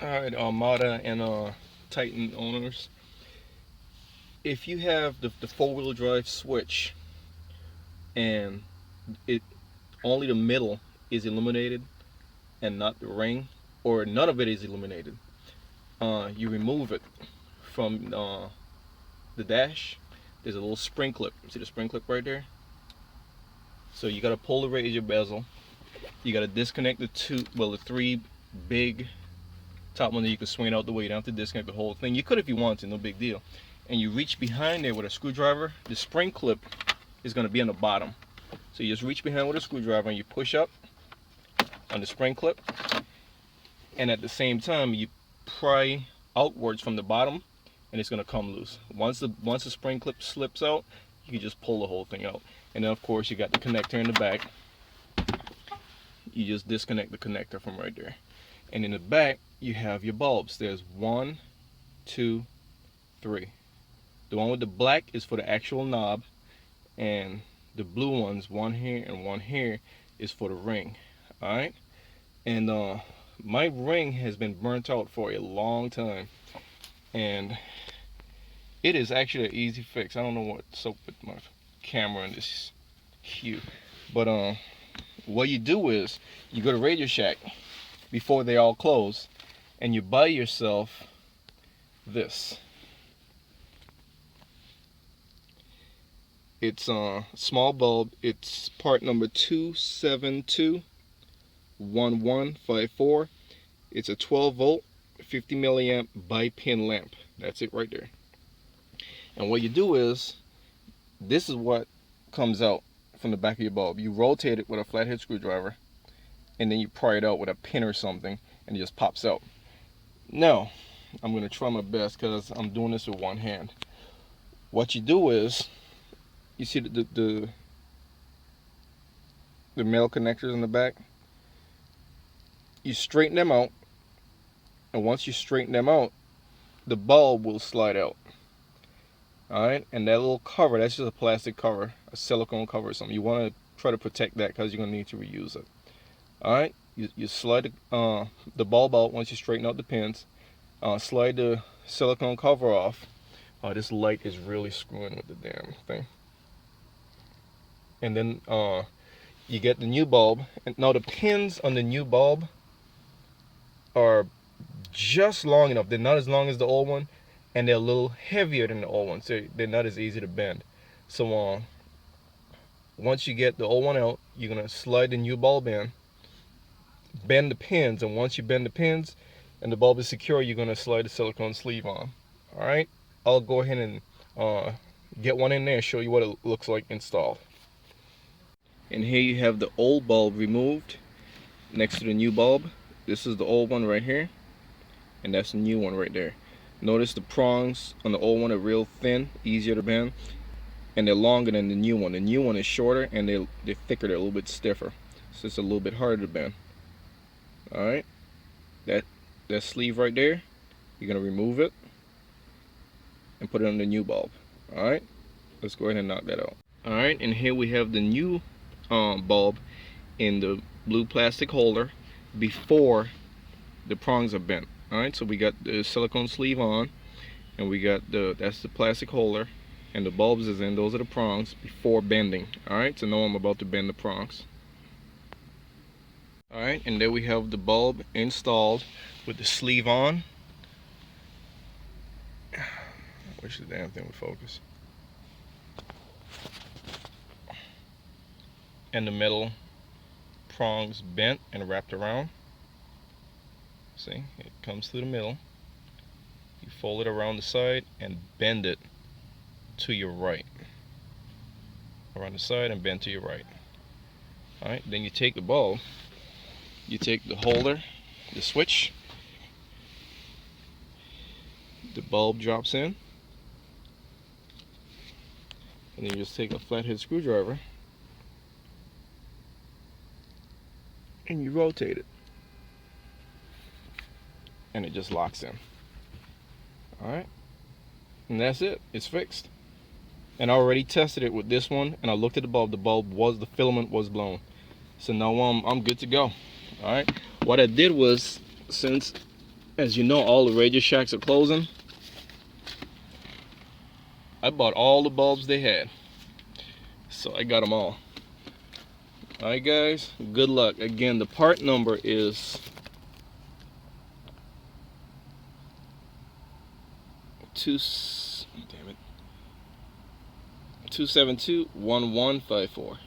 Alright, Armada and Titan owners. If you have the four-wheel drive switch and it only the middle is illuminated and not the ring, or none of it is illuminated, you remove it from the dash. There's a little spring clip. See the spring clip right there? So you gotta pull the razor bezel. You gotta disconnect the three big top ones that you can swing out the way. You don't have to disconnect the whole thing. You could if you want to, no big deal. And you reach behind there with a screwdriver. The spring clip is gonna be on the bottom. So you just reach behind with a screwdriver and you push up on the spring clip. And at the same time, you pry outwards from the bottom and it's gonna come loose. Once the spring clip slips out, you can just pull the whole thing out. And then of course you got the connector in the back. You just disconnect the connector from right there. And in the back, you have your bulbs. There's 1, 2, 3. The one with the black is for the actual knob, and the blue ones, one here and one here, is for the ring. Alright? And my ring has been burnt out for a long time, and it is actually an easy fix. I don't know what's up with my camera in this hue, but what you do is you go to RadioShack before they all close, and you buy yourself this. It's a small bulb. It's part number 2721154. It's a 12 volt 50 milliamp bi-pin lamp. That's it right there. And what you do is, this is what comes out from the back of your bulb. You rotate it with a flathead screwdriver, and then you pry it out with a pin or something, and it just pops out. Now, I'm going to try my best because I'm doing this with one hand. What you do is, you see the male connectors in the back? You straighten them out, and once you straighten them out, the bulb will slide out. Alright, and that little cover, that's just a plastic cover, a silicone cover or something. You want to try to protect that because you're going to need to reuse it. Alright, you slide the bulb out once you straighten out the pins. Slide the silicone cover off. This light is really screwing with the damn thing. And then you get the new bulb. And now the pins on the new bulb are just long enough. They're not as long as the old one, and they're a little heavier than the old one, so they're not as easy to bend. So once you get the old one out, you're gonna slide the new bulb in, bend the pins, and once you bend the pins and the bulb is secure, you're gonna slide the silicone sleeve on. All right, I'll go ahead and get one in there and show you what it looks like installed. And here you have the old bulb removed next to the new bulb. This is the old one right here, and that's the new one right there. Notice the prongs on the old one are real thin, easier to bend, and they're longer than the new one. The new one is shorter and they're thicker, they're a little bit stiffer, so it's a little bit harder to bend. Alright, that sleeve right there, you're going to remove it and put it on the new bulb. Alright, let's go ahead and knock that out. Alright, and here we have the new bulb in the blue plastic holder before the prongs are bent. Alright, so we got the silicone sleeve on, and we got that's the plastic holder, and the bulbs is in. Those are the prongs before bending. Alright, so now I'm about to bend the prongs. Alright, and there we have the bulb installed with the sleeve on. I wish the damn thing would focus. And the metal prongs bent and wrapped around. See, it comes through the middle. You fold it around the side and bend it to your right. Around the side and bend to your right. Alright, then you take the bulb, you take the holder, the switch, the bulb drops in, and then you just take a flathead screwdriver and you rotate it, and it just locks in. Alright, and that's it, it's fixed. And I already tested it with this one, and I looked at the bulb the filament was blown. So now I'm good to go. Alright, what I did was, since As you know, all the RadioShacks are closing. I bought all the bulbs they had, so I got them all. Alright guys, good luck. Again, the part number is 272-1154.